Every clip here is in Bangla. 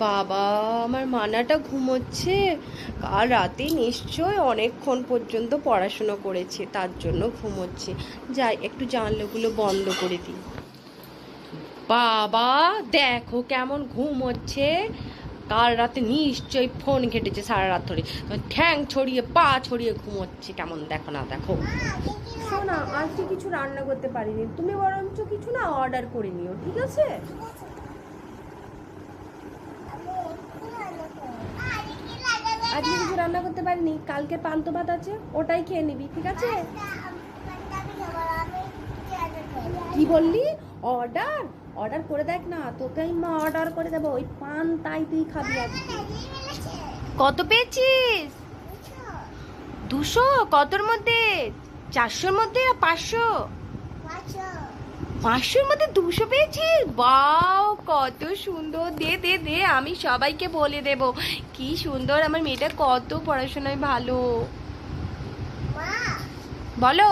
বাবা, আমার মানাটা ঘুমোচ্ছে। কাল রাতে নিশ্চয় অনেকক্ষণ পর্যন্ত পড়াশুনো করেছে, তার জন্য ঘুমোচ্ছে। যাই একটু জানলাগুলো বন্ধ করে দিই। বাবা, দেখো কেমন ঘুমোচ্ছে। কাল রাতে নিশ্চয়ই ফোন ঘেটেছে সারা রাত ধরে। ঠ্যাং ছড়িয়ে পা ছড়িয়ে ঘুমোচ্ছে কেমন, দেখো না দেখো। শোনা, আজকে কিছু রান্না করতে পারিনি, তুমি বরঞ্চ কিছু না অর্ডার করে নিও, ঠিক আছে? আজকে কিছু রান্না করতে পারিনি, কালকে পান্তা ভাত আছে, ওটাই খেয়ে নিবি, ঠিক আছে? কি বললি? অর্ডার অর্ডার করে দেখ না, তোকে আমি অর্ডার করে দেবো, ওই পান্তাই তুই খাবি আজকে। কত পেয়েছিস? 200? কতর মধ্যে? 400-র মধ্যে না 500? 500-র মধ্যে 200 পেয়েছিস? বাও, কত সুন্দর! দে দে দে, আমি সবাইকে বলে দেব কি সুন্দর আমার মেয়েটা, কত পড়াশোনায় ভালো। বলো,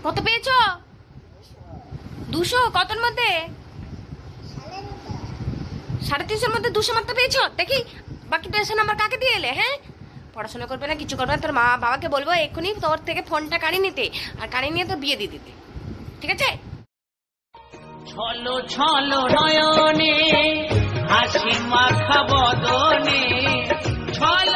কত পেয়েছো? 200? কতর মধ্যে? 350-র মধ্যে 200 মাত্র পেয়েছো? দেখি বাকি টেনশন আমার কাকে দিয়ে এলে? হ্যাঁ, পড়াশোনা করবে না, কিছু করবে না, তোর মা বাবাকে বলবো এক্ষুনি তোর থেকে ফোনটা কাড়িয়ে নিতে, আর কাড়িয়ে নিয়ে তোর বিয়ে দিয়ে দিতে, ঠিক আছে? ছলো ছলো নয়নে হাসি মাখা বদনে ছল